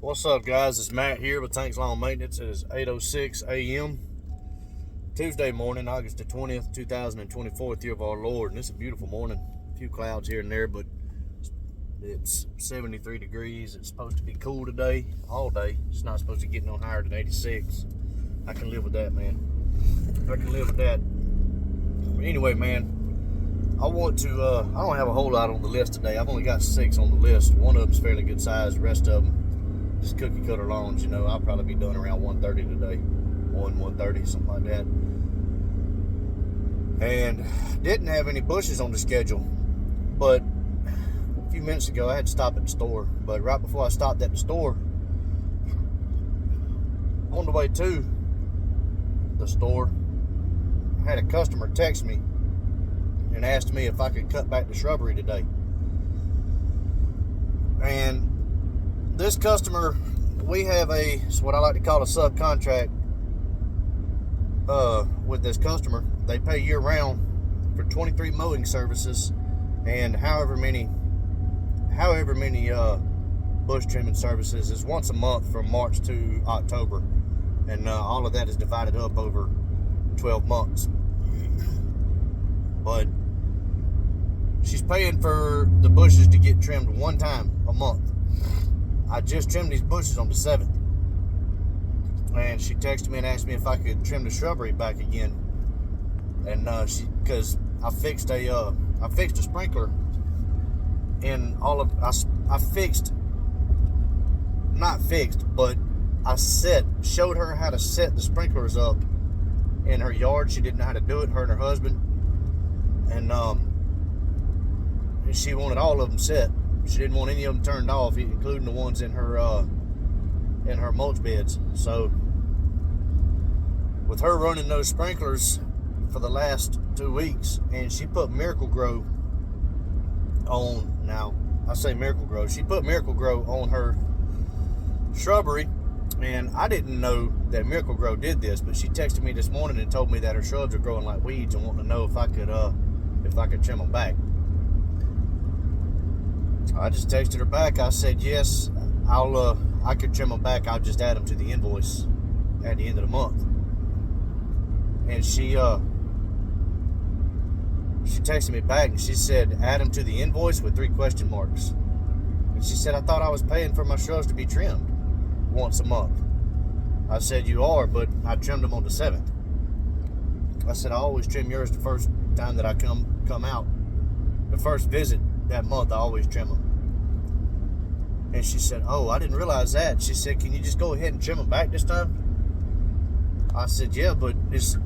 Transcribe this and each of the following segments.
What's up, guys? It's Matt here with Tanks Lawn Maintenance. It is 8:06 a.m. Tuesday morning, August the 20th, 2024, year of our Lord. And it's a beautiful morning. A few clouds here and there, but it's 73 degrees. It's supposed to be cool today, all day. It's not supposed to get no higher than 86. I can live with that, man. I can live with that. But anyway, man, I don't have a whole lot on the list today. I've only got 6 on the list. One of them's fairly good size. The rest of them, just cookie cutter lawns. I'll probably be done around 1:30 today. 1:30, something like that. And didn't have any bushes on the schedule. But a few minutes ago, I had to stop at the store. But right before I stopped at the store, on the way to the store, I had a customer text me and asked me if I could cut back the shrubbery today. And this customer, we have what I like to call a subcontract with this customer. They pay year round for 23 mowing services and however many bush trimming services is once a month from March to October, and all of that is divided up over 12 months. But she's paying for the bushes to get trimmed one time a month. I just trimmed these bushes on the 7th, and she texted me and asked me if I could trim the shrubbery back again. And because I fixed a sprinkler in all of I showed her how to set the sprinklers up in her yard. She didn't know how to do it, her and her husband, and she wanted all of them set. She didn't want any of them turned off, including the ones in her mulch beds. So with her running those sprinklers for the last 2 weeks, and she put Miracle-Gro on. Now I say Miracle-Gro. She put Miracle-Gro on her shrubbery, and I didn't know that Miracle-Gro did this. But she texted me this morning and told me that her shrubs are growing like weeds and wanting to know if I could trim them back. I just texted her back. I said, yes, I could trim them back. I'll just add them to the invoice at the end of the month. And she texted me back and she said, add them to the invoice with 3 question marks. And she said, I thought I was paying for my shrubs to be trimmed once a month. I said, you are, but I trimmed them on the 7th. I said, I always trim yours the first time that I come out. The first visit that month, I always trim them. And she said, oh, I didn't realize that. She said, can you just go ahead and trim them back this time? I said, yeah, but it's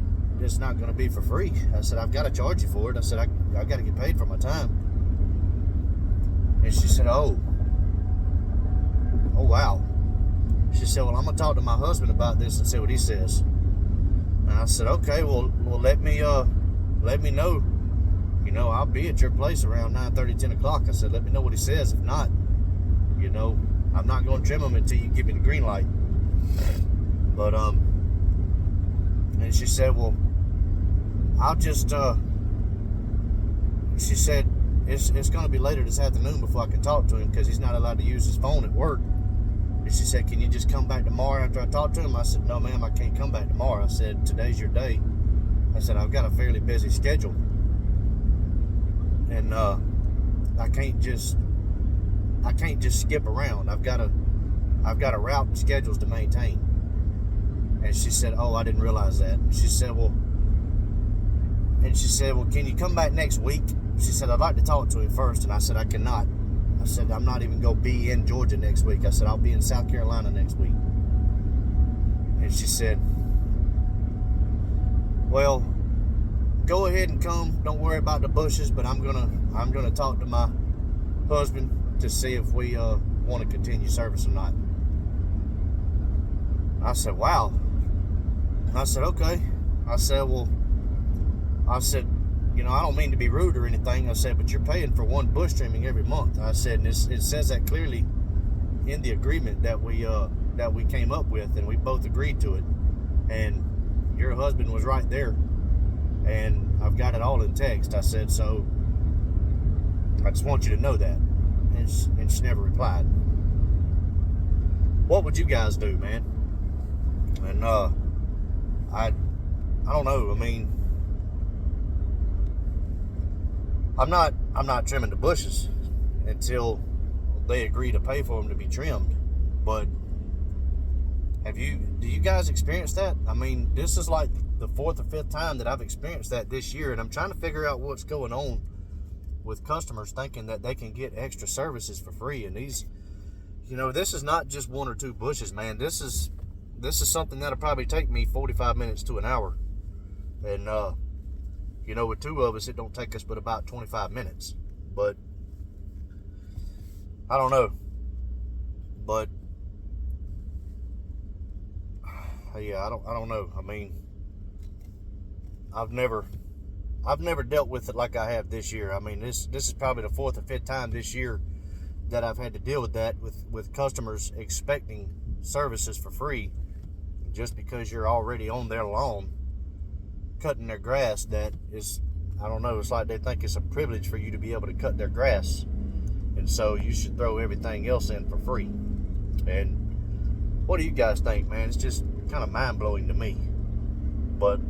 not going to be for free. I said, I've got to charge you for it. I said, I've got to get paid for my time. And she said, oh wow. She said, well, I'm going to talk to my husband about this and see what he says. And I said, okay, well let me know. I'll be at your place around 9:30, 10 o'clock. I said, let me know what he says. If not, I'm not going to trim them until you give me the green light. But, and she said, well, I'll just, she said, it's going to be later this afternoon before I can talk to him because he's not allowed to use his phone at work. And she said, can you just come back tomorrow after I talk to him? I said, no, ma'am, I can't come back tomorrow. I said, today's your day. I said, I've got a fairly busy schedule. And I can't just skip around. I've got a route and schedules to maintain. And she said, oh, I didn't realize that. She said, well, can you come back next week? She said, I'd like to talk to him first. And I said, I cannot. I said, I'm not even going to be in Georgia next week. I said, I'll be in South Carolina next week. And she said, well, go ahead and come. Don't worry about the bushes, but I'm gonna talk to my husband to see if we want to continue service or not. I said, wow. I said, okay. I said, I don't mean to be rude or anything. I said, but you're paying for one bush trimming every month. I said, and it says that clearly in the agreement that we came up with, and we both agreed to it. And your husband was right there. And I've got it all in text. I said, so I just want you to know that. And she never replied. what would you guys do, man? And I don't know. I mean, I'm not trimming the bushes until they agree to pay for them to be trimmed. But do you guys experience that? I mean, this is like the 4th or 5th time that I've experienced that this year, and I'm trying to figure out what's going on with customers thinking that they can get extra services for free. And these, this is not just 1 or 2 bushes, man. This is something that'll probably take me 45 minutes to an hour. And, with 2 of us, it don't take us but about 25 minutes. But, I don't know. But, yeah, I don't know. I mean, I've never dealt with it like I have this year. I mean, this is probably the 4th or 5th time this year that I've had to deal with that, with customers expecting services for free just because you're already on their lawn cutting their grass. That is, I don't know, it's like they think it's a privilege for you to be able to cut their grass, and so you should throw everything else in for free. And what do you guys think, man? It's just kind of mind-blowing to me. But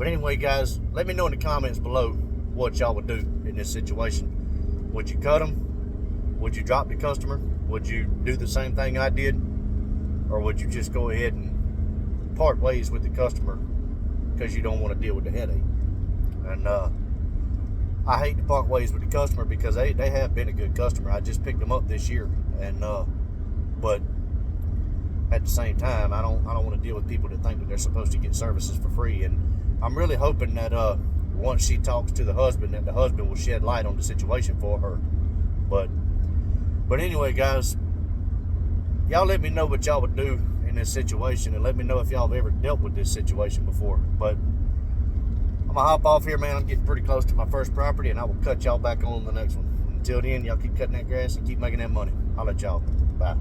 anyway, guys, let me know in the comments below what y'all would do in this situation. Would you cut them? Would you drop the customer? Would you do the same thing I did? Or would you just go ahead and part ways with the customer because you don't want to deal with the headache? And I hate to part ways with the customer because they have been a good customer. I just picked them up this year, and but at the same time, I don't want to deal with people that think that they're supposed to get services for free. And I'm really hoping that once she talks to the husband, that the husband will shed light on the situation for her. But anyway, guys, y'all let me know what y'all would do in this situation, and let me know if y'all have ever dealt with this situation before. But I'm gonna hop off here, man. I'm getting pretty close to my first property, and I will cut y'all back on the next one. Until then, y'all keep cutting that grass and keep making that money. I'll let y'all. Bye.